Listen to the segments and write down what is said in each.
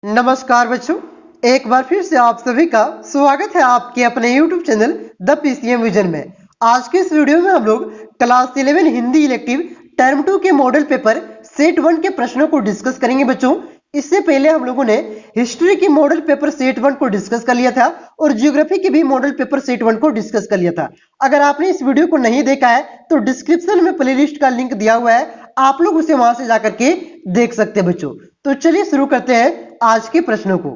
नमस्कार बच्चों, एक बार फिर से आप सभी का स्वागत है आपके अपने YouTube channel the PCM vision में। आज के इस वीडियो में हम लोग क्लास 11 हिंदी इलेक्टिव टर्म 2 के मॉडल पेपर सेट 1 के प्रश्नों को डिस्कस करेंगे बच्चों। इससे पहले हम लोगों ने हिस्ट्री की मॉडल पेपर सेट 1 को डिस्कस कर लिया था और ज्योग्राफी की भी मॉडल पेपर सेट 1 को डिस्कस कर लिया था। अगर आपने इस वीडियो को नहीं देखा है तो डिस्क्रिप्शन में प्लेलिस्ट का लिंक दिया हुआ है, आप लोग उसे वहां से जाकर के देख सकते हैं बच्चों। तो चलिए शुरू करते हैं आज के प्रश्नों को।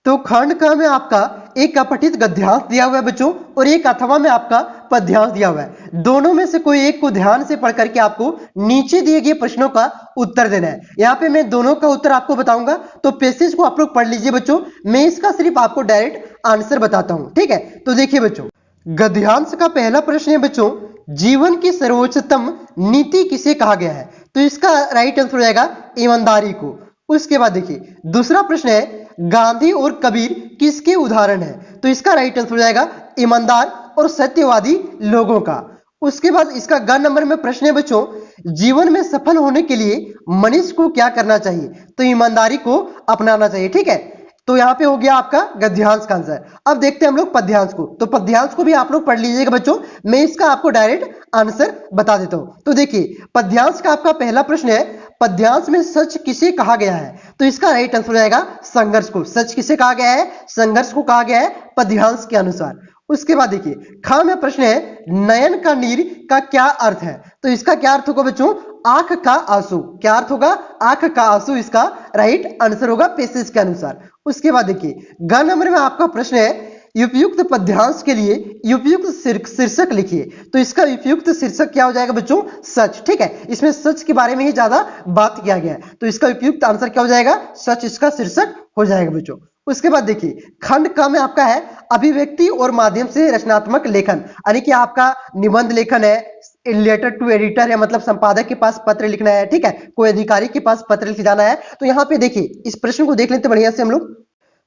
तो खंड क में आपका एक अपठित गद्यांश दिया हुआ है बच्चों और एक अथवा में आपका पद्यांश दिया हुआ है। दोनों में से कोई एक को ध्यान से पढ़ करके आपको नीचे दिए गए प्रश्नों का उत्तर देना है। यहाँ पे मैं दोनों का उत्तर आपको बताऊंगा, तो पैसेज को आप लोग पढ़ लीजिए बच्चों। मैं इसका सिर्फ आपको डायरेक्ट आंसर बताता हूं, ठीक है। तो देखिए बच्चों, गद्यांश का पहला प्रश्न है बच्चों, जीवन की सर्वोच्चतम नीति किसे कहा गया है? तो इसका राइट आंसर हो जाएगा ईमानदारी को। उसके बाद देखिए दूसरा प्रश्न है, गांधी और कबीर किसके उदाहरण है? तो इसका राइट आंसर हो जाएगा ईमानदार और सत्यवादी लोगों का। उसके बाद इसका ग नंबर में प्रश्न है बच्चों, जीवन में सफल होने के लिए मनुष्य को क्या करना चाहिए? तो ईमानदारी को अपनाना चाहिए, ठीक है। तो यहाँ पे हो गया आपका गद्यांश का आंसर। अब देखते हैं हम लोग पद्यांश को। तो पद्यांश को भी आप लोग पढ़ लीजिएगा बच्चों, मैं इसका आपको डायरेक्ट आंसर बता देता हूं। तो देखिए पद्यांश का आपका पहला प्रश्न है, पद्यांश में सच किसे कहा गया है? तो इसका राइट आंसर हो जाएगा संघर्ष को। सच किसे कहा गया है? संघर्ष को कहा गया है पद्यांश के अनुसार। उसके बाद देखिए ख में प्रश्न है, नयन का नीर का क्या अर्थ है? तो इसका क्या अर्थ होगा बच्चों? आंख का आंसू। क्या अर्थ होगा? आंख का आंसू इसका राइट आंसर होगा पैसेज के अनुसार। उसके बाद देखिए ग नंबर में आपका प्रश्न है, उपयुक्त पद्यांश के लिए उपयुक्त शीर्षक लिखिए। तो इसका उपयुक्त शीर्षक क्या हो जाएगा बच्चों? सच, ठीक है। इसमें सच के बारे में ही ज्यादा बात किया गया है, तो इसका उपयुक्त आंसर क्या हो जाएगा? सच इसका शीर्षक हो जाएगा बच्चों। उसके बाद देखिए खंड क में आपका है, अभिव्यक्ति और माध्यम से रचनात्मक लेखन, यानी कि आपका निबंध लेखन है, लेटर टू एडिटर है, मतलब संपादक के पास पत्र लिखना है, ठीक है, कोई अधिकारी के पास पत्र लिख जाना है। तो यहाँ पे देखिए इस प्रश्न को देख लेते बढ़िया से हम लोग।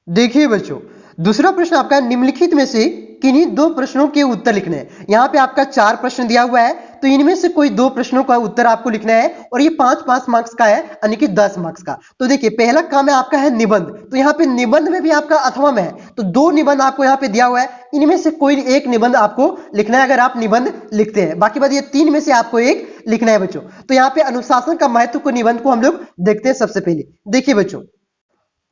देखिए बच्चों दूसरा प्रश्न आपका, निम्नलिखित में से किन्हीं दो प्रश्नों के उत्तर लिखने हैं। यहाँ पे आपका 4 प्रश्न दिया हुआ है, तो इनमें से कोई 2 प्रश्नों का उत्तर आपको लिखना है और ये 5-5 मार्क्स का है, यानी कि 10 मार्क्स का। तो देखिए पहला काम है आपका है निबंध। तो यहाँ पे निबंध में भी आपका अथवा में है, तो 2 निबंध आपको यहाँ पे दिया हुआ है, इनमें से कोई एक निबंध आपको लिखना है अगर आप निबंध लिखते हैं। बाकी बात ये 3 में से आपको एक लिखना है बच्चों। तो यहाँ पे अनुशासन का महत्व को निबंध को हम लोग देखते हैं सबसे पहले। देखिए बच्चों,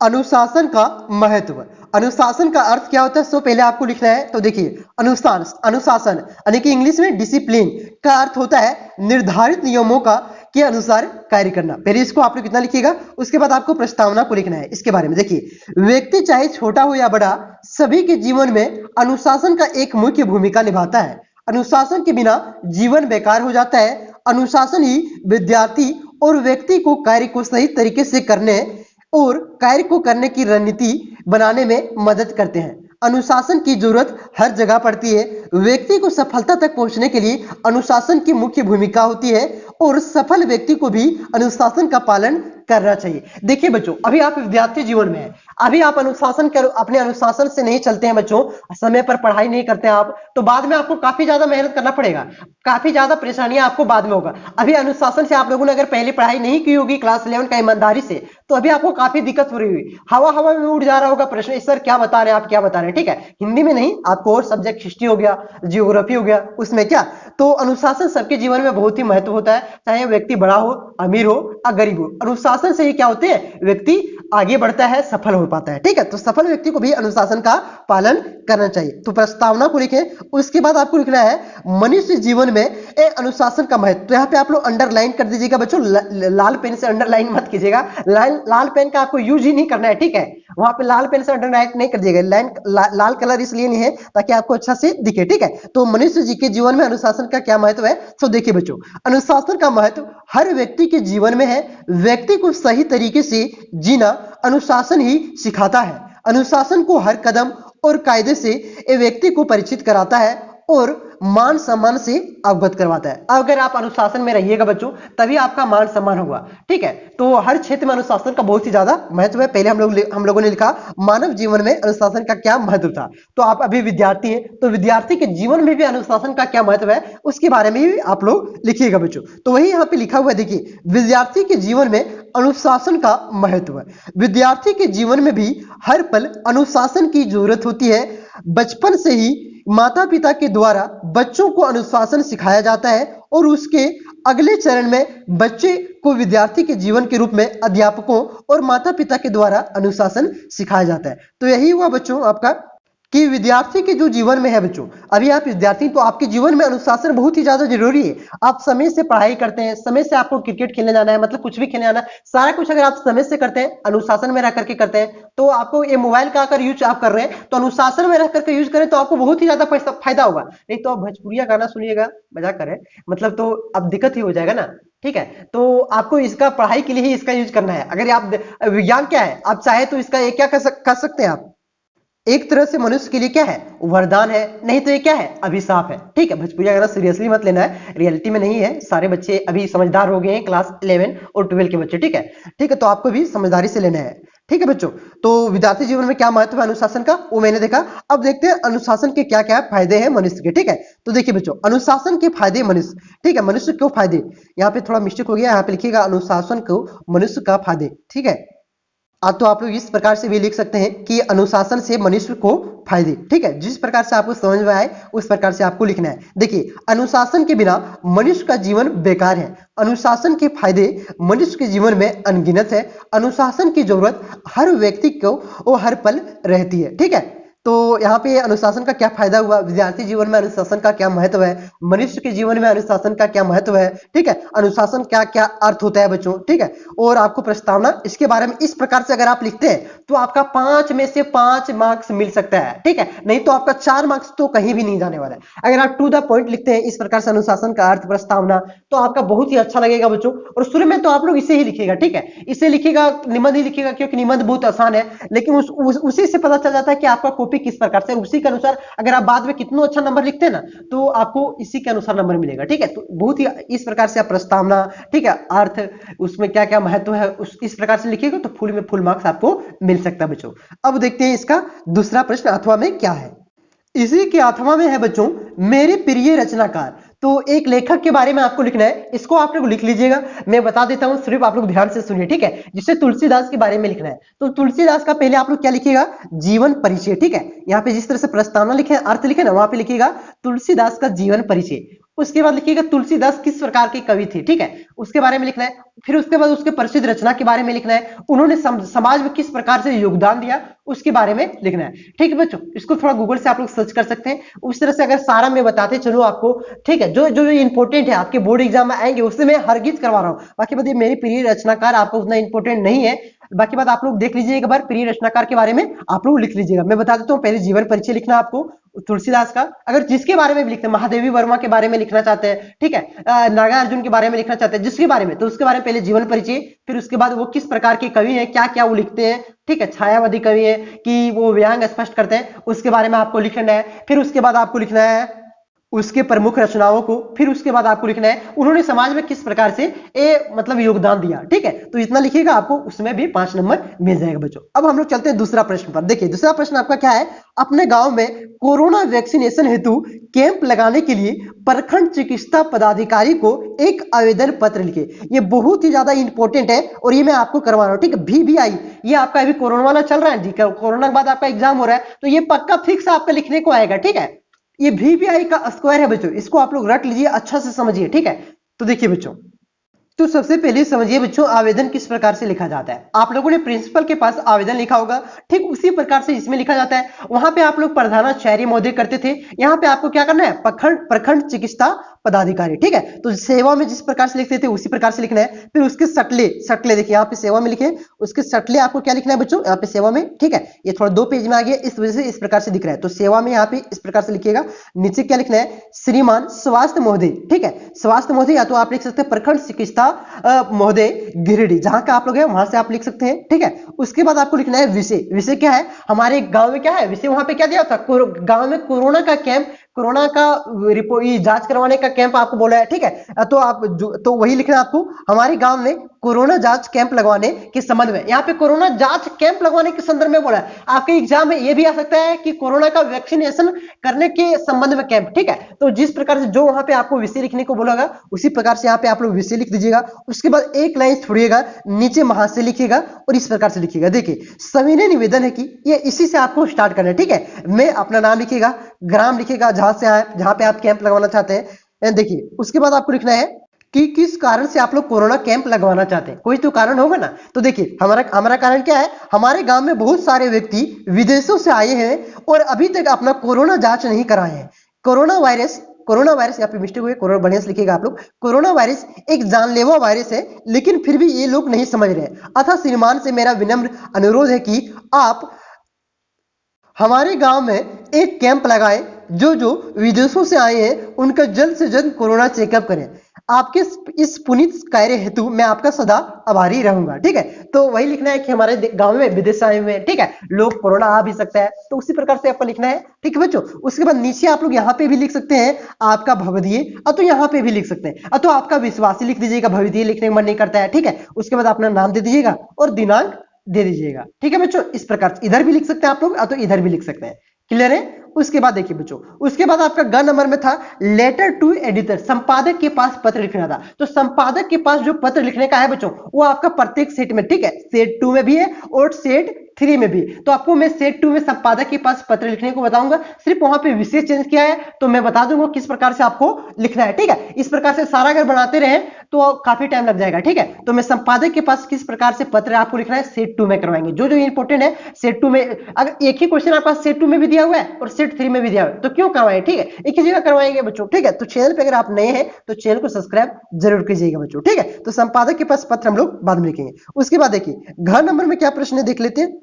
अनुशासन का महत्व, अनुशासन का अर्थ क्या होता है सो पहले आपको लिखना है। तो देखिए अनुशासन यानी कि इंग्लिश में डिसिप्लिन का अर्थ होता है निर्धारित नियमों का के अनुसार कार्य करना। पहले इसको आप लोग कितना लिखिएगा, उसके बाद आपको प्रस्तावना को लिखना है इसके बारे में। देखिए व्यक्ति चाहे छोटा हो या बड़ा, सभी के जीवन में अनुशासन का एक मुख्य भूमिका निभाता है। अनुशासन के बिना जीवन बेकार हो जाता है। अनुशासन ही विद्यार्थी और व्यक्ति को कार्य को सही तरीके से करने और कार्य को करने की रणनीति बनाने में मदद करते हैं। अनुशासन की जरूरत हर जगह पड़ती है। व्यक्ति को सफलता तक पहुंचने के लिए अनुशासन की मुख्य भूमिका होती है और सफल व्यक्ति को भी अनुशासन का पालन करना चाहिए। देखिए बच्चों, अभी आप विद्यार्थी जीवन में हैं, अभी आप अपने अनुशासन से नहीं चलते हैं बच्चों, समय पर पढ़ाई नहीं करते हैं आप, तो बाद में आपको काफी ज्यादा मेहनत करना पड़ेगा, काफी ज्यादा परेशानियां आपको बाद में होगा। अभी अनुशासन से आप लोगों ने अगर पहले पढ़ाई नहीं की होगी क्लास 11 का ईमानदारी से, तो अभी आपको काफी दिक्कत हो रही हुई, हवा में उड़ जा रहा होगा प्रश्न, सर क्या बता रहे हैं आप, क्या बता रहे हैं, ठीक है। हिंदी में नहीं, आपको और सब्जेक्ट हिस्ट्री हो गया, जियोग्राफी हो गया, उसमें क्या, तो अनुशासन सबके जीवन में बहुत ही महत्व होता है, चाहे व्यक्ति बड़ा हो, अमीर हो या गरीब हो। अनुशासन से ही क्या होते हैं, व्यक्ति आगे बढ़ता है, सफल हो पाता है, ठीक है। तो सफल व्यक्ति को भी अनुशासन का पालन करना चाहिए। तो प्रस्तावना को लिखें, उसके बाद आपको लिखना है मनुष्य जीवन में अनुशासन का महत्व। तो यहाँ पे आप लोग अंडरलाइन कर दीजिएगा बच्चों, लाल पेन से अंडरलाइन मत कीजिएगा, लाल पेन का आपको यूज ही नहीं करना है, ठीक है। वहां पे लाल पेन से अंडरलाइन नहीं कर दीजिएगा, लाल कलर इसलिए नहीं है ताकि आपको अच्छा से दिखे, ठीक है। तो मनुष्य जी के जीवन में अनुशासन का क्या महत्व है, तो देखिए बच्चों, अनुशासन का महत्व हर व्यक्ति के जीवन में है। व्यक्ति को सही तरीके से जीना अनुशासन ही सिखाता है। अनुशासन को हर कदम और कायदे से व्यक्ति को परिचित कराता है और मान सम्मान से अवगत करवाता है। अगर आप अनुशासन में रहिएगा बच्चों तभी आपका मान सम्मान होगा। ठीक है, तो हर क्षेत्र में अनुशासन का बहुत ही ज्यादा महत्व है। पहले हम लोगों ने लिखा मानव जीवन में अनुशासन का क्या महत्व था। तो आप अभी विद्यार्थी हैं तो विद्यार्थी के जीवन में भी अनुशासन का क्या महत्व है उसके बारे में भी आप लोग लिखिएगा बच्चों। तो वही यहाँ पे लिखा हुआ है, देखिए विद्यार्थी के जीवन में अनुशासन का महत्व है। विद्यार्थी के जीवन में भी हर पल अनुशासन की जरूरत होती है। बचपन से ही माता पिता के द्वारा बच्चों को अनुशासन सिखाया जाता है और उसके अगले चरण में बच्चे को विद्यार्थी के जीवन के रूप में अध्यापकों और माता पिता के द्वारा अनुशासन सिखाया जाता है। तो यही हुआ बच्चों आपका कि विद्यार्थी के जो जीवन में है बच्चों, अभी आप विद्यार्थी तो आपके जीवन में अनुशासन बहुत ही ज्यादा जरूरी है। आप समय से पढ़ाई करते हैं, समय से आपको क्रिकेट खेलने जाना है, मतलब कुछ भी खेलने जाना है, सारा कुछ अगर आप समय से करते हैं, अनुशासन में रह करके करते हैं, तो आपको ये मोबाइल का अगर यूज आप कर रहे हैं तो अनुशासन में रह करके यूज करें तो आपको बहुत ही ज्यादा फायदा होगा। नहीं तो आप भोजपुरिया गाना सुनिएगा, मजाक करें, मतलब तो अब दिक्कत ही हो जाएगा ना। ठीक है, तो आपको इसका पढ़ाई के लिए ही इसका यूज करना है। अगर आप विज्ञान क्या है, आप चाहे तो इसका ये क्या कर सकते हैं आप, एक तरह से मनुष्य के लिए क्या है, वरदान है, नहीं तो ये क्या है, अभिशाप है। ठीक है, भोजपुरी अगर सीरियसली मत लेना है, रियलिटी में नहीं है। सारे बच्चे अभी समझदार हो गए हैं, क्लास 11 और 12 के बच्चे। ठीक है, ठीक है, तो आपको भी समझदारी से लेना है। ठीक है बच्चों, तो विद्यार्थी जीवन में क्या महत्व है अनुशासन का वो मैंने देखा। अब देखते हैं अनुशासन के क्या क्या फायदे हैं मनुष्य के। ठीक है, तो देखिए बच्चों अनुशासन के फायदे मनुष्य, ठीक है, मनुष्य क्यों फायदे, यहाँ पे थोड़ा मिस्टेक हो गया, यहाँ पे लिखिएगा अनुशासन को मनुष्य का फायदे। ठीक है, तो आप लोग इस प्रकार से भी लिख सकते हैं कि अनुशासन से मनुष्य को फायदे। ठीक है, जिस प्रकार से आपको समझ में आए उस प्रकार से आपको लिखना है। देखिए अनुशासन के बिना मनुष्य का जीवन बेकार है। अनुशासन के फायदे मनुष्य के जीवन में अनगिनत है। अनुशासन की जरूरत हर व्यक्ति को वो हर पल रहती है। ठीक है, तो यहाँ पे अनुशासन का क्या फायदा हुआ, विद्यार्थी जीवन में अनुशासन का क्या महत्व है, मनुष्य के जीवन में अनुशासन का क्या महत्व है। ठीक है, अनुशासन क्या क्या अर्थ होता है बच्चों। ठीक है, और आपको प्रस्तावना इसके बारे में इस प्रकार से अगर आप लिखते हैं तो आपका 5 में से 5 मार्क्स मिल सकता है। ठीक है, नहीं तो आपका 4 मार्क्स तो कहीं भी नहीं जाने वाला है। अगर आप टू द पॉइंट लिखते हैं इस प्रकार से अनुशासन का अर्थ प्रस्तावना तो आपका बहुत ही अच्छा लगेगा बच्चों। और शुरू में तो आप लोग इसे ही लिखिएगा। ठीक है, इसे लिखिएगा, निबंध ही लिखिएगा, क्योंकि निबंध बहुत आसान है। लेकिन उसी से पता चल जाता है कि आपका कॉपी किस प्रकार से, उसी के अनुसार अगर आप बाद में कितना अच्छा नंबर लिखते हैं ना तो आपको इसी के अनुसार नंबर मिलेगा। ठीक है, तो बहुत ही इस प्रकार से आप प्रस्तावना, ठीक है, अर्थ, उसमें क्या क्या महत्व है इस प्रकार से लिखिएगा तो फुल में फुल मार्क्स आपको मिल सकता है बच्चों। अब देखते हैं इसका दूसरा प्रश्न अथवा में क्या है। इसी के अथवा में है बच्चों मेरे प्रिय रचनाकार। तो एक लेखक के बारे में आपको लिखना है, इसको आप लोग लिख लीजिएगा। मैं बता देता हूं, सिर्फ आप लोग ध्यान से सुनिए। ठीक है, जिससे तुलसीदास के बारे में लिखना है तो तुलसीदास का पहले आप लोग क्या लिखिएगा, जीवन परिचय। ठीक है, यहाँ पे जिस तरह से प्रस्तावना लिखे, अर्थ लिखे ना, वहां पे लिखिएगा तुलसीदास का जीवन परिचय। उसके बाद लिखिएगा तुलसीदास किस प्रकार के कवि थे। ठीक है, उसके बारे में लिखना है। फिर उसके बाद उसके प्रसिद्ध रचना के बारे में लिखना है, उन्होंने समाज में किस प्रकार से योगदान दिया उसके बारे में लिखना है। ठीक है बच्चों, इसको थोड़ा गूगल से आप लोग सर्च कर सकते हैं। उस तरह से अगर सारा मैं बताते चलूं आपको, ठीक है, जो जो इंपॉर्टेंट है आपके बोर्ड एग्जाम में आएंगे उससे मैं हरगिज करवा रहा हूं। बाकी बात ये मेरी प्रिय रचनाकार आपको उतना इंपॉर्टेंट नहीं है। बाकी बात आप लोग देख लीजिए एक बार, प्रिय रचनाकार के बारे में आप लोग लिख लीजिएगा। मैं बता देता हूँ, पहले जीवन परिचय लिखना आपको तुलसीदास का। अगर जिसके बारे में भी लिखते हैं, महादेवी वर्मा के बारे में लिखना चाहते हैं, ठीक है, नागार्जुन के बारे में लिखना चाहते हैं, जिसके बारे में, तो उसके बारे में पहले जीवन परिचय। फिर उसके बाद वो किस प्रकार के कवि हैं, क्या क्या वो लिखते हैं। ठीक है, छायावादी कवि है कि वो व्यंग स्पष्ट करते हैं, उसके बारे में आपको लिखना है। फिर उसके बाद आपको लिखना है उसके प्रमुख रचनाओं को। फिर उसके बाद आपको लिखना है उन्होंने समाज में किस प्रकार से मतलब योगदान दिया। ठीक है, तो इतना लिखिएगा, आपको उसमें भी 5 नंबर मिल जाएगा बच्चों। अब हम लोग चलते हैं दूसरा प्रश्न पर। देखिए दूसरा प्रश्न आपका क्या है, अपने गांव में कोरोना वैक्सीनेशन हेतु कैंप लगाने के लिए प्रखंड चिकित्सा पदाधिकारी को एक आवेदन पत्र लिखे। ये बहुत ही ज्यादा इंपॉर्टेंट है और ये मैं आपको करवा रहा हूँ। ठीक है, VVI, ये आपका अभी कोरोना वाला चल रहा है जी, कोरोना के बाद आपका एग्जाम हो रहा है तो ये पक्का फिक्स आपका लिखने को आएगा। ठीक है, ये VVI का स्क्वायर है बच्चों, इसको आप लोग रट लीजिए, अच्छा से समझिए। ठीक है, तो देखिए बच्चों, तो सबसे पहले समझिए बच्चों आवेदन किस प्रकार से लिखा जाता है। आप लोगों ने प्रिंसिपल के पास आवेदन लिखा होगा, ठीक उसी प्रकार से इसमें लिखा जाता है। वहां पे आप लोग प्रधानाचार्य महोदय करते थे, यहाँ पे आपको क्या करना है, प्रखंड चिकित्सा पदाधिकारी। ठीक है, तो सेवा में जिस प्रकार से लिखते थे उसी प्रकार से लिखना है। फिर उसके सटले देखिए यहाँ पे सेवा में लिखे, उसके सटले आपको क्या लिखना है बच्चों, यहाँ पे सेवा में। ठीक है, ये थोड़ा 2 पेज में आ गया, इस वजह से इस प्रकार से दिख रहा है। तो सेवा में यहाँ पे इस प्रकार से लिखिएगा। नीचे क्या लिखना है, श्रीमान स्वास्थ्य महोदय। ठीक है, स्वास्थ्य महोदय, या तो आप लिख सकते हैं प्रखंड चिकित्सा महोदय गिरिडीह, जहां का आप लोग हैं वहां से आप लिख सकते हैं। ठीक है, उसके बाद आपको लिखना है विषय। विषय क्या है, हमारे गांव में क्या है विषय, वहां पे क्या दिया था, गांव में कोरोना का कैंप कोरोना का ये जांच करवाने का कैंप आपको बोला है, ठीक है। तो वही लिखना है आपको, हमारे गांव में कोरोना जांच कैंप लगवाने के संबंध में। यहाँ पे कोरोना जांच कैंप लगवाने के संदर्भ में बोला है। आपके एग्जाम में ये भी आ सकता है कि कोरोना का वैक्सीनेशन करने के संबंध में कैंप, ठीक है। तो जिस प्रकार से जो वहां पे आपको विषय लिखने को बोला होगा उसी प्रकार से यहाँ पे आप लोग विषय लिख दीजिएगा। उसके बाद एक लाइन छोड़िएगा, नीचे महाशय लिखिएगा और इस प्रकार से लिखिएगा। देखिए सविनय निवेदन है कि ये इसी से आपको स्टार्ट करना है, ठीक है। मैं अपना नाम लिखिएगा, ग्राम लिखिएगा जहां से आए, जहां पे आप कैंप लगवाना चाहते हैं। देखिए उसके बाद आपको लिखना है कि किस कारण से आप लोग कोरोना कैंप लगवाना चाहते हैं। कोई तो कारण होगा ना। तो देखिए हमारा कारण क्या है, हमारे गांव में बहुत सारे व्यक्ति विदेशों से आए हैं और अभी तक अपना कोरोना जांच नहीं कराए हैं। कोरोना वायरस यहाँ पे मिस्टेक हुई, कोरोना बढ़िया से लिखिएगा आप लोग। कोरोना वायरस एक जानलेवा वायरस है, लेकिन फिर भी ये लोग नहीं समझ रहे। अतः श्रीमान से मेरा विनम्र अनुरोध है कि आप हमारे गांव में एक कैंप लगाएं। जो विदेशों से आए हैं उनका जल्द से जल्द कोरोना चेकअप करें। आपके इस पुनीत कार्य हेतु मैं आपका सदा आभारी रहूंगा, ठीक है। तो वही लिखना है कि हमारे गांव में विदेश आए हुए हैं, ठीक है, लोग कोरोना आ भी सकता है, तो उसी प्रकार से आपको लिखना है, ठीक है बच्चों। उसके बाद नीचे आप लोग यहाँ पे भी लिख सकते हैं आपका भवदीय, तो यहाँ पे भी लिख सकते हैं, तो आपका विश्वासी लिख दीजिएगा, भवदीय लिखने का मन नहीं करता है, ठीक है। उसके बाद अपना नाम दे दीजिएगा और दिनांक दे दीजिएगा, ठीक है बच्चों। इस प्रकार से इधर भी लिख सकते हैं आप लोग, तो इधर भी लिख सकते हैं। क्लियर है। उसके बाद देखिए बच्चों, उसके बाद आपका ग नंबर में था लेटर टू एडिटर, संपादक के पास पत्र लिखना था। तो संपादक के पास जो पत्र लिखने का है बच्चों, वो आपका प्रत्येक सेट में, ठीक है, सेट 2 में भी है और सेट 3 में भी। तो आपको मैं सेट 2 में संपादक के पास पत्र लिखने को बताऊंगा, सिर्फ वहां पे विषय चेंज किया है, तो मैं बता दूंगा किस प्रकार से आपको लिखना है, ठीक है। इस प्रकार से सारा अगर बनाते रहे तो काफी टाइम लग जाएगा, ठीक है। तो मैं संपादक के पास किस प्रकार से पत्र आपको लिखना है सेट 2 में करवाएंगे। जो इंपॉर्टेंट है सेट 2 में, अगर एक ही क्वेश्चन आपका सेट 2 में भी दिया हुआ है और सेट 3 में भी दिया हुआ है, तो क्यों करवाएं, ठीक है, एक ही जगह करवाएंगे बच्चों, ठीक है। तो चैनल पे अगर आप नए हैं तो चैनल को सब्सक्राइब जरूर कीजिएगा बच्चों, ठीक है। तो संपादक के पास पत्र हम लोग बाद में लिखेंगे। उसके बाद देखिए घ नंबर में क्या प्रश्न है देख लेते हैं।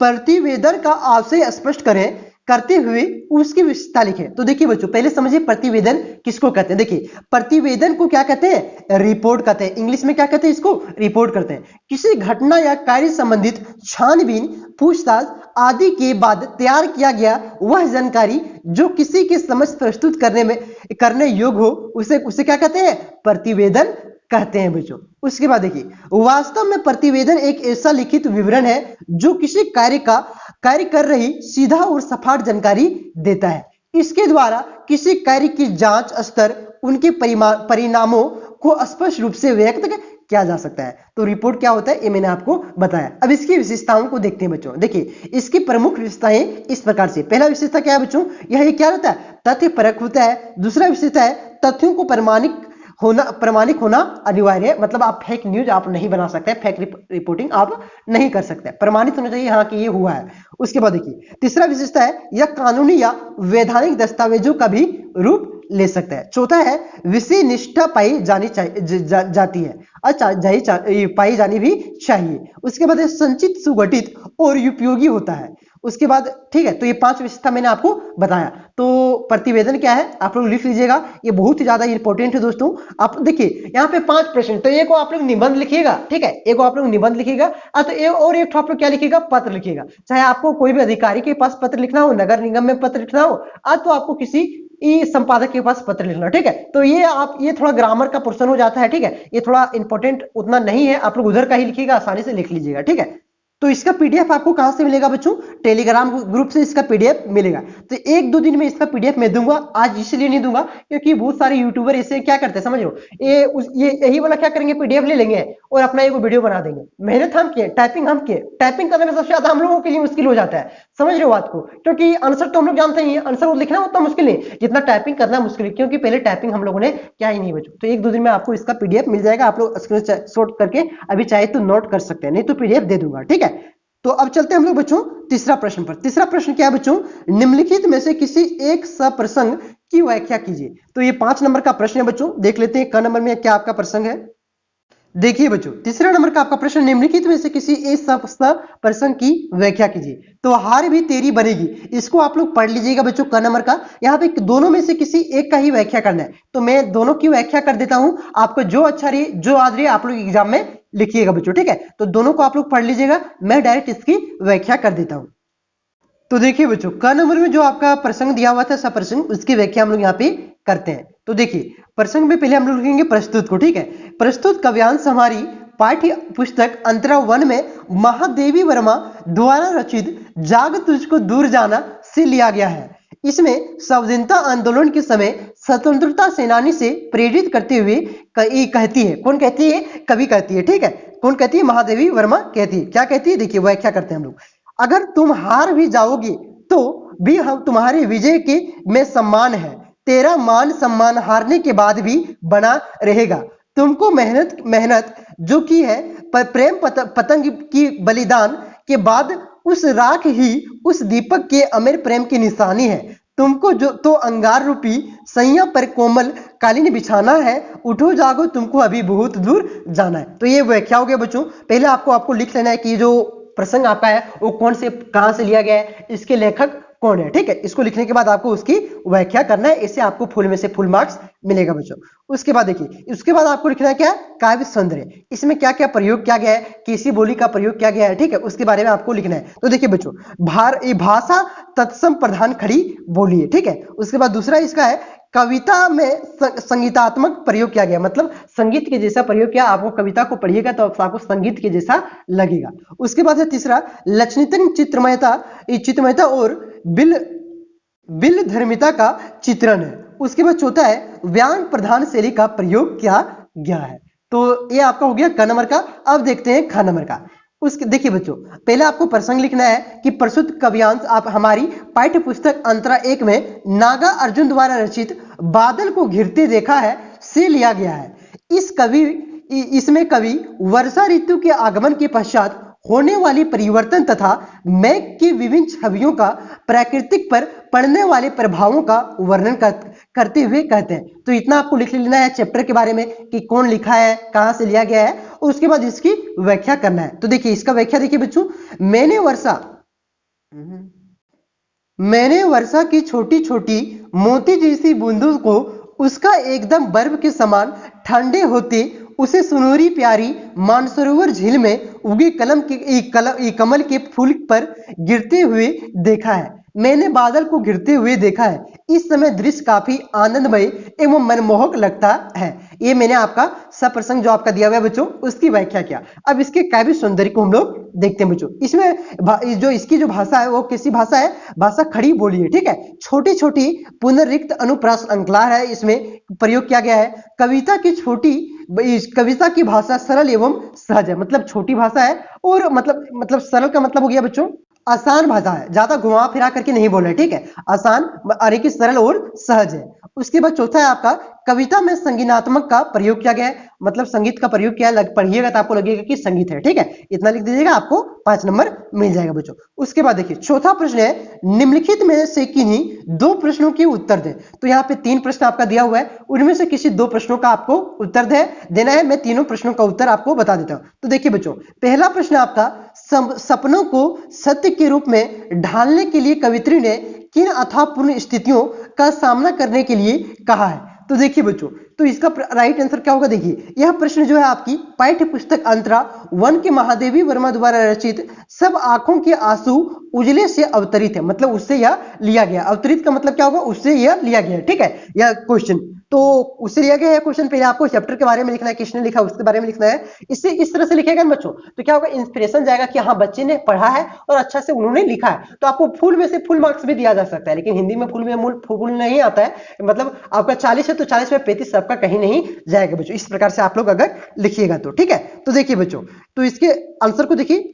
प्रतिवेदन का आशय स्पष्ट करें करते हुए उसकी विशेषता लिखें। तो देखिए बच्चों पहले समझिए प्रतिवेदन किसको कहते हैं। देखिए प्रतिवेदन को क्या कहते हैं, रिपोर्ट कहते हैं। इंग्लिश में क्या कहते हैं, इसको रिपोर्ट करते हैं। किसी घटना या कार्य संबंधित छानबीन, पूछताछ आदि के बाद तैयार किया गया वह जानकारी जो किसी के समझ प्रस्तुत करने योग्य हो, उसे क्या कहते हैं, प्रतिवेदन कहते हैं बच्चों। उसके बाद देखिए वास्तव में प्रतिवेदन एक ऐसा लिखित विवरण है जो किसी कार्य कर रही सीधा और सपाट जानकारी देता है। इसके द्वारा किसी कार्य की जांच स्तर, उनके परिणामों को स्पष्ट रूप से व्यक्त किया जा सकता है। तो रिपोर्ट क्या होता है ये मैंने आपको बताया। अब इसकी विशेषताओं को देखते हैं बच्चों। देखिए इसकी प्रमुख विशेषताएं इस प्रकार से। पहला विशेषता क्या है बच्चों, यह क्या रहता है, तथ्य परक होता है। दूसरा विशेषता है तथ्यों को प्रमाणिक होना अनिवार्य है। मतलब आप फेक न्यूज आप नहीं बना सकते, फेक रिपोर्टिंग आप नहीं कर सकते, प्रमाणित होना चाहिए हाँ कि ये हुआ है। उसके बाद देखिए तीसरा विशेषता है यह कानूनी या वैधानिक दस्तावेजों का भी रूप ले सकता है। चौथा है विषय निष्ठा पाई जानी जाती है, अच्छा पाई जानी भी चाहिए। उसके बाद संचित, सुगठित और उपयोगी होता है। उसके बाद ठीक है, तो ये 5 विशेषता मैंने आपको बताया। तो प्रतिवेदन क्या है आप लोग लिख लीजिएगा, ये बहुत ही ज्यादा इंपॉर्टेंट है दोस्तों। आप देखिए यहाँ पे 5 प्रश्न, तो एक को आप लोग निबंध लिखिएगा, ठीक है, एक को आप लोग निबंध लिखिएगा, तो एक आप लोग क्या लिखिएगा, पत्र लिखिएगा। चाहे आपको कोई भी अधिकारी के पास पत्र लिखना हो, नगर निगम में पत्र लिखना हो, तो आपको किसी संपादक के पास पत्र लिखना, ठीक है। तो ये थोड़ा ग्रामर का पोर्शन हो जाता है, ठीक है, ये थोड़ा इंपॉर्टेंट उतना नहीं है, आप लोग उधर का ही लिखिएगा, आसानी से लिख लीजिएगा, ठीक है। तो इसका पीडीएफ आपको कहां से मिलेगा बच्चों, टेलीग्राम ग्रुप से इसका पीडीएफ मिलेगा। तो 1-2 दिन में इसका पीडीएफ मैं दूंगा, आज इसलिए नहीं दूंगा क्योंकि बहुत सारे यूट्यूबर ऐसे क्या करते हैं समझ लो, ये यही वाला क्या करेंगे, पीडीएफ ले लेंगे और अपना एक वीडियो बना देंगे। मेहनत हम किए, टाइपिंग हम किए, टाइपिंग करने में सबसे ज्यादा हम लोगों के लिए मुश्किल हो जाता है, समझ रहे हो बात को, क्योंकि आंसर तो हम लोग जानते ही, आंसर लिखना उतना मुश्किल नहीं जितना टाइपिंग करना मुश्किल है, क्योंकि पहले टाइपिंग हम लोगों ने क्या ही नहीं बच्चों। तो 1-2 दिन में आपको इसका पीडीएफ मिल जाएगा, आप लोग स्क्रीनशॉट करके अभी चाहे तो नोट कर सकते हैं, नहीं तो पीडीएफ दे दूंगा, ठीक है। तो अब चलते हैं हम लोग बच्चों तीसरा प्रश्न पर। तीसरा प्रश्न क्या है बच्चों, निम्नलिखित में से किसी एक सप्रसंग की व्याख्या कीजिए। तो ये 5 नंबर का प्रश्न है बच्चों, देख लेते हैं क नंबर में क्या आपका प्रसंग है। देखिए बच्चों तीसरा नंबर का आपका प्रश्न, निम्नलिखित में से किसी एक प्रसंग की व्याख्या कीजिए। तो हार भी तेरी बनेगी, इसको आप लोग पढ़ लीजिएगा बच्चों, क नंबर का। यहाँ पे दोनों में से किसी एक का ही व्याख्या करना है, तो मैं दोनों की व्याख्या कर देता हूं, आपको जो अच्छा रही जो याद रही आप लोग एग्जाम में लिखिएगा बच्चों, ठीक है। तो दोनों को आप लोग पढ़ लीजिएगा, मैं डायरेक्ट इसकी व्याख्या कर देता हूं। तो देखिए बच्चों, क नंबर में जो आपका प्रसंग दिया हुआ था सब प्रसंग, उसकी व्याख्या हम लोग यहाँ पे करते हैं। तो देखिए प्रसंग में पहले हम लोग लिखेंगे प्रस्तुत को, ठीक है। प्रस्तुत काव्यांश हमारी पाठ्य पुस्तक अंतरा 1 में महादेवी वर्मा द्वारा रचित जाग तुझको दूर जाना से लिया गया है। इसमें स्वाधीनता आंदोलन के समय स्वतंत्रता सेनानी से प्रेरित करते हुए कहती है, कौन कहती है? कवि कहती है, ठीक है। कौन कहती है? महादेवी वर्मा कहती है। क्या कहती है? देखिए व्याख्या करते हैं हम लोग। अगर तुम हार भी जाओगे तो भी हम तुम्हारे विजय के में सम्मान है। तेरा मान सम्मान हारने के बाद भी बना रहेगा। तुमको मेहनत जो की है प्रेम पतंग की बलिदान के बाद उस राख ही उस दीपक के अमर प्रेम की निशानी है। तुमको जो तो अंगार रूपी सैया पर कोमल कालीन बिछाना है। उठो जागो तुमको अभी बहुत दूर जाना है। तो ये व्याख्या हो गया बच्चों। पहले आपको लिख लेना है कि जो प्रसंग आपका है वो कौन से कहां से लिया गया है, इसके लेखक कौन है, ठीक है। इसको लिखने के बाद आपको उसकी व्याख्या करना है। इससे आपको फुल में से फुल मार्क्स मिलेगा बच्चों। उसके बाद देखिए, उसके बाद आपको लिखना है क्या? काव्य सौंदर्य। इसमें क्या क्या प्रयोग किया गया है, कैसी बोली का प्रयोग किया गया है, ठीक है, उसके बारे में आपको लिखना है। तो देखिए बच्चों, भाषा तत्सम प्रधान खड़ी बोली है, ठीक है। उसके बाद दूसरा इसका है कविता में संगीतात्मक प्रयोग किया गया, मतलब संगीत के जैसा प्रयोग किया। आपको कविता को पढ़िएगा तो आपको संगीत के जैसा लगेगा। उसके बाद है तीसरा लक्षणितन चित्रमयता और बिल धर्मिता का चित्रण है। उसके बाद चौथा है व्यांग प्रधान शैली का प्रयोग किया गया है। तो ये आपका हो गया क नंबर का। अब देखते हैं ख नंबर का। उसके देखिए बच्चों, पहले आपको प्रसंग लिखना है कि प्रस्तुत काव्यांश आप हमारी पाठ्य पुस्तक अंतरा 1 में नागा अर्जुन द्वारा रचित बादल को घिरते देखा है से लिया गया है। इसमें कवि वर्षा ऋतु के आगमन के पश्चात होने वाली परिवर्तन तथा मेघ की विभिन्न छवियों का प्रकृतिक पर पड़ने वाले प्रभावों का वर्णन करते हुए कहते हैं। तो इतना आपको लिख लेना है चैप्टर के बारे में कि कौन लिखा है, कहां से लिया गया है, और उसके बाद इसकी व्याख्या करना है। तो देखिए इसका व्याख्या देखिए बच्चों, मैंने वर्षा की छोटी छोटी मोती जैसी बूंदों को उसका एकदम बर्फ के समान ठंडे होते उसे सुनहरी प्यारी मानसरोवर झील में उगे कमल के फूल पर गिरते हुए देखा है। मैंने बादल को गिरते हुए देखा है। इस समय दृश्य काफी आनंदमय एवं मनमोहक लगता है। ये मैंने आपका सब प्रसंग जो आपका दिया हुआ है बच्चों, उसकी व्याख्या किया। अब इसके काव्य सौंदर्य को हम लोग देखते हैं बच्चों। इसमें जो इसकी जो भाषा है वो कैसी भाषा है? भाषा खड़ी बोली है, ठीक है। छोटी छोटी पुनर्रिक्त अनुप्रास अलंकार है इसमें प्रयोग किया गया है। कविता की भाषा सरल एवं सहज है, मतलब छोटी भाषा है और मतलब सरल का मतलब हो गया बच्चों आसान भाषा है, ज्यादा घुमा फिरा करके नहीं बोल रहे, ठीक है। आसान अरे की सरल और सहज है। उसके बाद चौथा है आपका कविता में संगीतात्मक का प्रयोग किया गया है, मतलब संगीत का प्रयोग किया है। पढ़िएगा तो आपको लगेगा कि संगीत है, ठीक है। इतना लिख दीजिएगा, आपको 5 नंबर मिल जाएगा बच्चों। उसके बाद देखिए चौथा प्रश्न है निम्नलिखित में से किन्हीं 2 प्रश्नों के उत्तर दें। तो यहाँ पे 3 प्रश्न आपका दिया हुआ है, उनमें से किसी 2 प्रश्नों का आपको उत्तर देना है। मैं तीनों प्रश्नों का उत्तर आपको बता देता हूं। तो देखिए बच्चों, पहला प्रश्न आपका सपनों को सत्य के रूप में ढालने के लिए कवित्री ने किन अथाहपूर्ण स्थितियों का सामना करने के लिए कहा है। तो देखिए बच्चों, तो इसका राइट आंसर क्या होगा? देखिए यह प्रश्न जो है आपकी पाठ्य पुस्तक अंतरा 1 के महादेवी वर्मा द्वारा रचित सब आंखों के आंसू उजले से अवतरित है, मतलब उससे यह लिया गया। अवतरित का मतलब क्या होगा? उससे यह लिया गया, ठीक है। यह क्वेश्चन तो उससे लिया गया है क्वेश्चन। पहले आपको चैप्टर के बारे में लिखना है, किसने लिखा उसके बारे में लिखना है। इससे इस तरह से लिखेगा बच्चों तो क्या होगा? इंस्पिरेशन जाएगा कि हाँ बच्चे ने पढ़ा है और अच्छा से उन्होंने लिखा है। तो आपको फुल में से फुल मार्क्स भी दिया जा सकता है, लेकिन हिंदी में फुल नहीं आता है, मतलब आपका 40 है तो 40 में 35 सबका कहीं नहीं जाएगा बच्चों। इस प्रकार से आप लोग अगर लिखिएगा तो ठीक है। तो देखिए बच्चों, तो इसके आंसर को देखिए,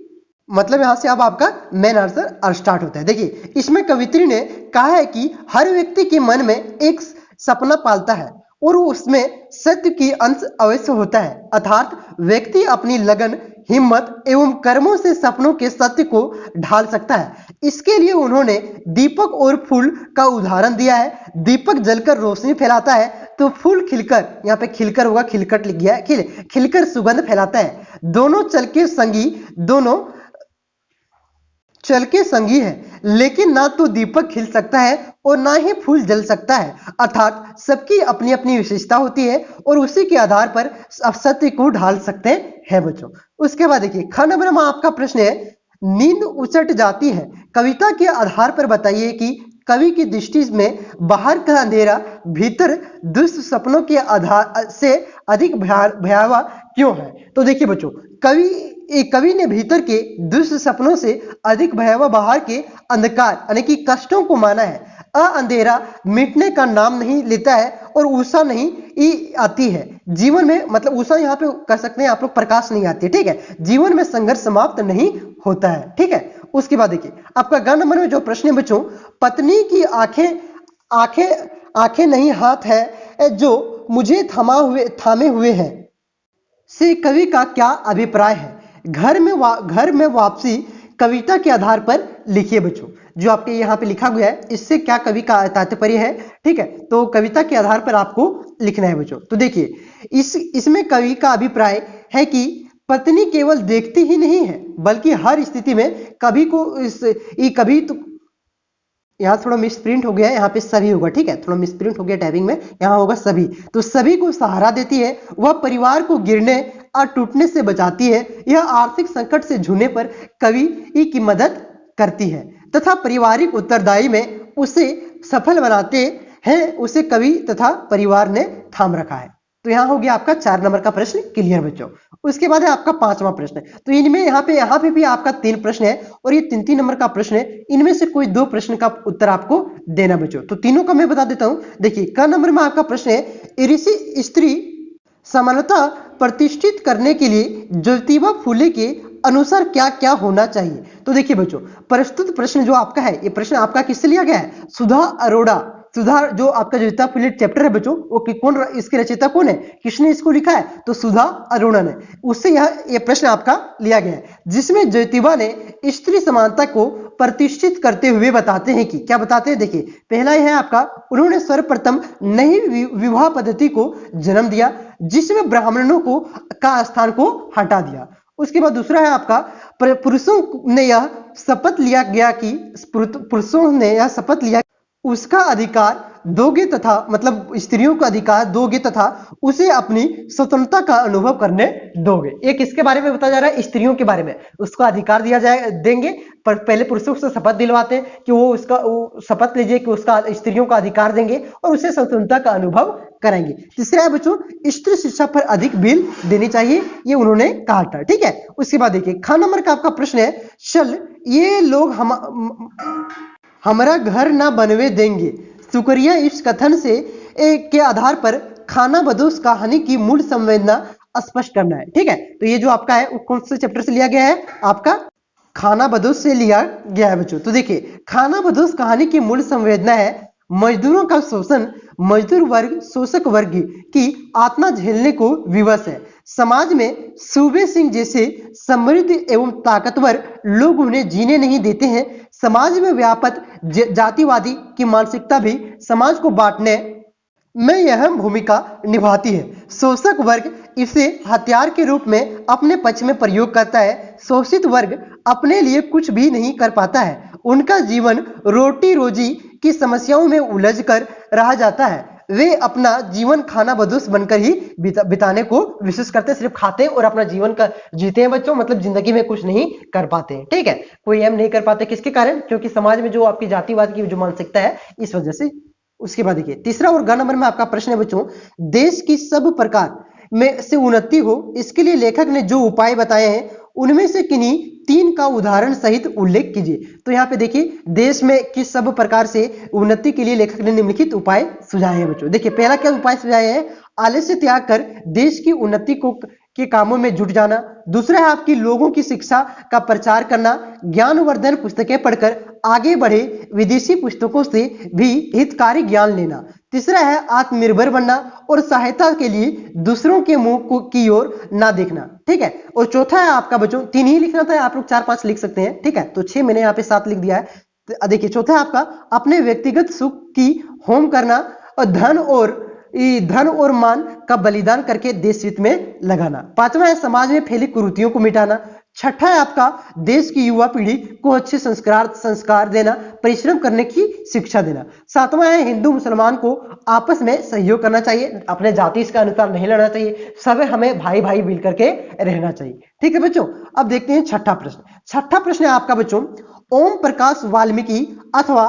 मतलब यहां से अब आपका मेन आंसर स्टार्ट होता है। देखिए इसमें कवित्री ने कहा है कि हर व्यक्ति के मन में एक सपना पालता है और उसमें सत्य की अंश अवश्य होता है, अर्थात व्यक्ति अपनी लगन, हिम्मत एवं कर्मों से सपनों के सत्य को ढाल सकता है। इसके लिए उन्होंने दीपक और फूल का उदाहरण दिया है। दीपक जलकर रोशनी फैलाता है तो फूल खिलकर, यहाँ पे खिलकर होगा, खिलकट लिख गया है, खिलकर सुगंध फैलाता है। दोनों चल के संगी है, लेकिन ना तो दीपक खिल सकता है और ना ही फूल जल सकता है, अर्थात सबकी अपनी अपनी विशेषता होती है और उसी के आधार पर सत्य को ढाल सकते हैं बच्चों। उसके बाद देखिए ख नंबर में आपका प्रश्न है नींद उचट जाती है कविता के आधार पर बताइए कि कवि की दृष्टि में बाहर का अंधेरा भीतर दुष्ट सपनों के आधार से अधिक भयावह क्यों है। तो देखिए बच्चों, कवि ने भीतर के दुष्ट सपनों से अधिक भयावह बाहर के अंधकार यानी कि कष्टों को माना है। अंधेरा मिटने का नाम नहीं लेता है और उषा नहीं आती है जीवन में, मतलब उषा यहाँ पे कर सकते हैं आप लोग, प्रकाश नहीं आती है, ठीक है। जीवन में संघर्ष समाप्त नहीं होता है, ठीक है। उसके बाद देखिए आपका ग नंबर में जो प्रश्न है बच्चों, पत्नी की आंखें नहीं हाथ है जो मुझे थामे हुए हैं से कवि का क्या अभिप्राय है। घर में वापसी कविता के आधार पर लिखिए बच्चों। जो आपके यहाँ पे लिखा गया है इससे क्या कवि का तात्पर्य है, ठीक है। तो कविता के आधार पर आपको लिखना है बच्चों। तो देखिए इसमें कवि का अभिप्राय है कि पत्नी केवल देखती ही नहीं है बल्कि हर स्थिति में कभी तो यहाँ थोड़ा मिसप्रिंट हो गया है, यहाँ पे सभी होगा, ठीक है। थोड़ा मिसप्रिंट हो गया टाइपिंग में, यहाँ होगा सभी। तो सभी को सहारा देती है, वह परिवार को गिरने और टूटने से बचाती है, यह आर्थिक संकट से जूझने पर कवि की मदद करती है तथा पारिवारिक उत्तरदायी में उसे सफल बनाते हैं, उसे कवि तथा परिवार ने थाम रखा है। तो यहाँ हो गया आपका 4 नंबर का प्रश्न क्लियर बच्चों। उसके बाद है आपका 5वां प्रश्न। तो इनमें यहाँ पे भी आपका 3 प्रश्न है और ये 3 नंबर का प्रश्न है। इनमें से कोई 2 प्रश्न का उत्तर आपको देना बच्चों। तो तीनों का मैं बता देता हूँ। देखिए क नंबर में आपका प्रश्न है, ऋषि स्त्री समानता प्रतिष्ठित करने के लिए ज्योतिबा फूले के अनुसार क्या क्या होना चाहिए। तो देखिए बच्चों, प्रस्तुत प्रश्न जो आपका है, ये प्रश्न आपका किससे लिया गया है, सुधा अरोड़ा। सुधा जो आपका ज्योतिबा फूले चैप्टर है बच्चों, वो कौन, इसके रचयिता कौन है, किसने इसको लिखा है, तो सुधा अरोड़ा ने। उससे ये प्रश्न आपका लिया गया है, जिसमें ज्योतिबा ने स्त्री समानता को प्रतिष्ठित करते हुए बताते हैं कि क्या बताते हैं। देखिए पहला यह है आपका, उन्होंने सर्वप्रथम नई विवाह पद्धति को जन्म दिया जिसमें ब्राह्मणों को का स्थान को हटा दिया। उसके बाद दूसरा है आपका, पुरुषों ने यह शपथ लिया उसका अधिकार दोगे तथा, मतलब स्त्रियों को अधिकार दोगे तथा उसे अपनी स्वतंत्रता का अनुभव करने दोगे। एक इसके बारे में बताया जा रहा है, स्त्रियों के बारे में उसका अधिकार देंगे। पर पहले पुरुषों से शपथ दिलवाते हैं कि वो शपथ लीजिए कि उसका स्त्रियों का अधिकार देंगे और उसे स्वतंत्रता का अनुभव कराएंगे। तीसरा है बच्चों, स्त्री शिक्षा पर अधिक बिल देनी चाहिए, ये उन्होंने कहा था, ठीक है। उसके बाद देखिए ख नंबर का आपका प्रश्न है, चल ये लोग हमारा घर ना बनवे देंगे। शुक्रिया इस कथन से के आधार पर खाना बदोश कहानी की मूल संवेदना स्पष्ट करना है, ठीक है। तो ये जो आपका है कौन से चैप्टर से लिया गया है, आपका खाना बदोश से लिया गया है बच्चों। तो देखिए खाना बदोश कहानी की मूल संवेदना है मजदूरों का शोषण, मजदूर वर्ग शोषक वर्ग की आत्मा झेलने को विवश है। समाज में सूबे सिंह जैसे समृद्ध एवं ताकतवर लोग उन्हें जीने नहीं देते हैं। समाज में व्यापक जातिवादी की मानसिकता भी समाज को बांटने में अहम भूमिका निभाती है। शोषक वर्ग इसे हथियार के रूप में अपने पक्ष में प्रयोग करता है। शोषित वर्ग अपने लिए कुछ भी नहीं कर पाता है, उनका जीवन रोटी रोजी की समस्याओं में उलझ कर रह जाता है। वे अपना जीवन खाना बदोश बनकर ही बिताने को विशेष करते हैं, सिर्फ खाते हैं और अपना जीवन का जीते हैं बच्चों, मतलब जिंदगी में कुछ नहीं कर पाते हैं, ठीक है। कोई एम नहीं कर पाते, किसके कारण, क्योंकि समाज में जो आपकी जातिवाद की जो मानसिकता है इस वजह से। उसके बाद देखिए तीसरा और ग नंबर में आपका प्रश्न है बच्चों, देश की सब प्रकार में से उन्नति हो इसके लिए लेखक ने जो उपाय बताए हैं उनमें से किन्हीं 3 का उदाहरण सहित उल्लेख कीजिए। तो यहाँ पे देखिए देश में किस सब प्रकार से उन्नति के लिए लेखक ने निम्नलिखित उपाय सुझाए हैं बच्चों। देखिए पहला क्या उपाय सुझाए हैं, आलस्य त्याग कर देश की उन्नति के कामों में जुट जाना। दूसरा है आपकी लोगों की शिक्षा का प्रचार करना, ज्ञानवर्धन पुस्तकें पढ़कर आगे बढ़े, विदेशी पुस्तकों से भी हितकारी ज्ञान लेना। तीसरा है आत्मनिर्भर बनना और सहायता के लिए दूसरों के मुंह की ओर ना देखना, ठीक है। और चौथा है आपका बच्चों, 3 ही लिखना था, आप लोग 4-5 लिख सकते हैं, ठीक है। तो 6 मैंने यहाँ पे 7 लिख दिया है। देखिए चौथा है आपका अपने व्यक्तिगत सुख की होम करना और धन और मान का बलिदान करके देश हित में लगाना। 5वां है समाज में फैली कुरीतियों को मिटाना। 6ठा है आपका देश की युवा पीढ़ी को अच्छे संस्कार देना, परिश्रम करने की शिक्षा देना। 7वां है हिंदू मुसलमान को आपस में सहयोग करना चाहिए, अपने जाति के अनुसार नहीं लड़ना चाहिए, सब हमें भाई भाई मिल करके रहना चाहिए, ठीक है बच्चों। अब देखते हैं 6ठा प्रश्न। 6ठा प्रश्न है आपका बच्चों, ओम प्रकाश वाल्मीकि अथवा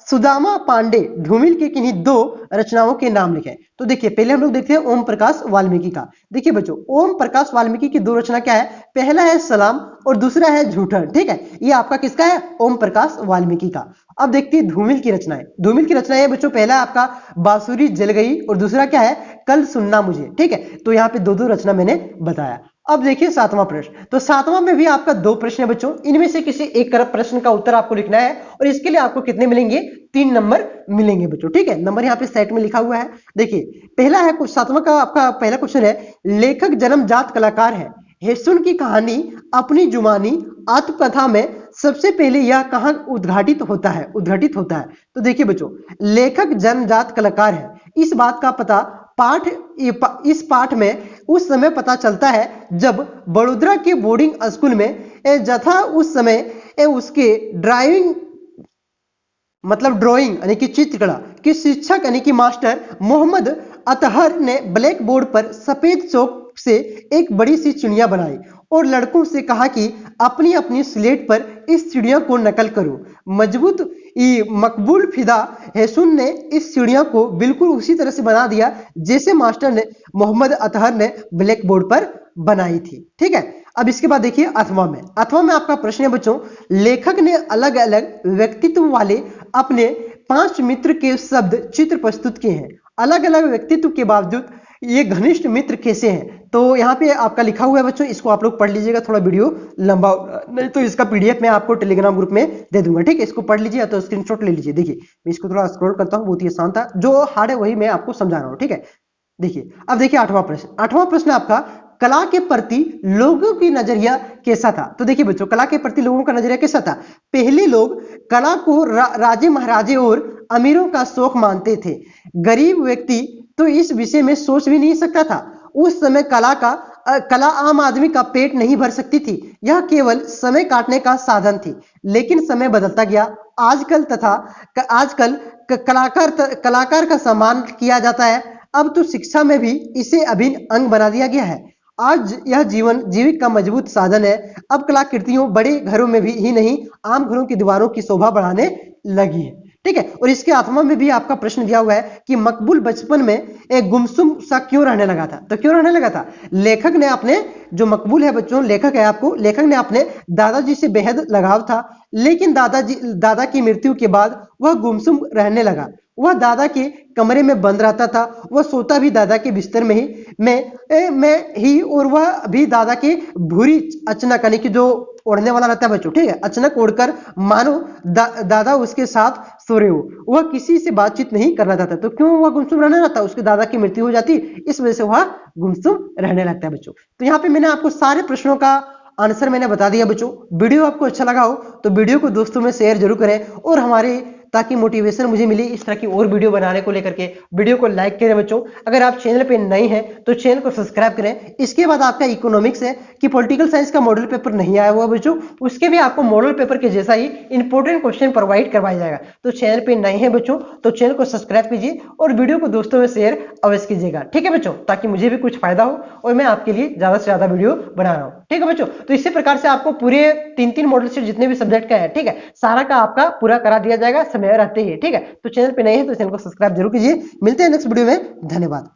सुदामा पांडे धूमिल की किन्हीं दो रचनाओं के नाम लिखें। तो देखिए पहले हम लोग देखते हैं ओम प्रकाश वाल्मीकि का। देखिए बच्चों, ओम प्रकाश वाल्मीकि की दो रचना क्या है? पहला है सलाम और दूसरा है झूठन। ठीक है, ये आपका किसका है? ओम प्रकाश वाल्मीकि का। अब देखते हैं धूमिल की रचनाएं। धूमिल की रचनाएं बच्चों, पहला आपका बांसुरी जल गई और दूसरा क्या है? कल सुनना मुझे। ठीक है, तो यहाँ पे दो दो रचना मैंने बताया। अब देखिए सातवां प्रश्न। तो सातवां में भी आपका दो प्रश्न है बच्चों, इनमें से किसी एक प्रश्न का उत्तर आपको लिखना है और इसके लिए आपको कितने मिलेंगे? 3 नंबर मिलेंगे बच्चों। ठीक है, नंबर यहाँ पे सेट में लिखा हुआ है। देखिए पहला है, कुछ सातवां का आपका पहला क्वेश्चन है, लेखक जन्मजात कलाकार है, हेसुन की कहानी अपनी जुबानी आत्मकथा में सबसे पहले यह कहां उद्घाटित होता है? उद्घाटित होता है। तो देखिए बच्चों, लेखक जन्मजात कलाकार है, इस बात का पता इस पाठ में उस समय पता चलता है जब बड़ोदरा के बोर्डिंग स्कूल में जथा उस समय उसके ड्राइंग यानी कि चित्रकला के शिक्षक यानी कि मास्टर मोहम्मद अतहर ने ब्लैक बोर्ड पर सफेद चौक से एक बड़ी सी चिड़िया बनाई और लड़कों से कहा कि अपनी अपनी स्लेट पर इस चिड़िया को नकल करो। मकबूल फिदा हेसुन ने इस चिड़िया को बिल्कुल उसी तरह से बना दिया जैसे मास्टर ने मोहम्मद अतहर ने ब्लैक बोर्ड पर बनाई थी। ठीक है, अब इसके बाद देखिए अथवा में आपका प्रश्न है बच्चों, लेखक ने अलग अलग व्यक्तित्व वाले अपने 5 मित्र के शब्द चित्र प्रस्तुत किए हैं। अलग अलग व्यक्तित्व के बावजूद ये घनिष्ठ मित्र कैसे हैं? तो यहाँ पे आपका लिखा हुआ है बच्चों, इसको आप लोग पढ़ लीजिएगा, थोड़ा वीडियो लंबा नहीं तो इसका पीडीएफ मैं आपको टेलीग्राम ग्रुप में दे दूंगा। ठीक है, इसको पढ़ लीजिए तो स्क्रीनशॉट ले लीजिए। देखिए मैं इसको थोड़ा स्क्रॉल करता हूँ, बहुत ही आसान था, जो हार्ड है वही मैं आपको समझा रहा हूँ। ठीक है, देखिए अब देखिए आठवां प्रश्न आपका, कला के प्रति लोगों की नजरिया कैसा था? तो देखिए बच्चों, कला के प्रति लोगों का नजरिया कैसा था? पहले लोग कला को राजे महाराजे और अमीरों का शौक मानते थे, गरीब व्यक्ति तो इस विषय में सोच भी नहीं सकता था। उस समय कला आम आदमी का पेट नहीं भर सकती थी, यह केवल समय काटने का साधन थी। लेकिन समय बदलता गया, आजकल कलाकार का सम्मान किया जाता है। अब तो शिक्षा में भी इसे अभिन्न अंग बना दिया गया है। आज यह जीविका का मजबूत साधन है। अब कलाकृतियों बड़े घरों में भी ही नहीं, आम घरों की दीवारों की शोभा बढ़ाने लगी है। ठीक है, और इसके आत्मा में भी आपका प्रश्न दिया हुआ है कि मकबूल बचपन में एक गुमसुम सा क्यों रहने लगा था? तो क्यों रहने लगा था? लेखक ने अपने, जो मकबूल है बच्चों, लेखक है आपको, लेखक ने अपने दादाजी से बेहद लगाव था, लेकिन दादा की मृत्यु के बाद वह गुमसुम रहने लगा। वह दादा के कमरे में बंद रहता था, वह सोता भी दादा के बिस्तर में ही और वह भी दादा के भूरी अचानक यानी कि जो ओढ़ने वाला रहता है बच्चों, ठीक है, अचानक ओढ़कर मानो दादा उसके साथ सो रहे हो। वह किसी से बातचीत नहीं करना चाहता। तो क्यों वह गुमसुम रहने लगता? उसके दादा की मृत्यु हो जाती, इस वजह से वह गुमसुम रहने लगता है बच्चों। तो यहाँ पे मैंने आपको सारे प्रश्नों का आंसर मैंने बता दिया बच्चों। वीडियो आपको अच्छा लगा हो तो वीडियो को दोस्तों में शेयर जरूर करें और हमारे ताकि मोटिवेशन मुझे मिले इस तरह की और वीडियो बनाने को लेकर के। वीडियो को लाइक करें बच्चों। अगर आप चैनल पे नए हैं तो चैनल को सब्सक्राइब करें। इसके बाद आपका इकोनॉमिक्स है कि पॉलिटिकल साइंस का मॉडल पेपर नहीं आया हुआ बच्चों, उसके भी आपको मॉडल पेपर के जैसा ही इंपॉर्टेंट क्वेश्चन प्रोवाइड करवाया जाएगा। तो चैनल पे नए हैं बच्चों तो चैनल को सब्सक्राइब कीजिए और वीडियो को दोस्तों में शेयर अवश्य कीजिएगा। ठीक है बच्चों, ताकि मुझे भी कुछ फायदा हो और मैं आपके लिए ज्यादा से ज्यादा वीडियो बना रहा हूँ। ठीक है बच्चों, तो इसी प्रकार से आपको पूरे 3 मॉडल शीट जितने भी सब्जेक्ट का है, ठीक है, सारा का आपका पूरा करा दिया जाएगा समय रहते ही। ठीक है, तो चैनल पे नए हैं तो चैनल को सब्सक्राइब जरूर कीजिए। मिलते हैं नेक्स्ट वीडियो में, धन्यवाद।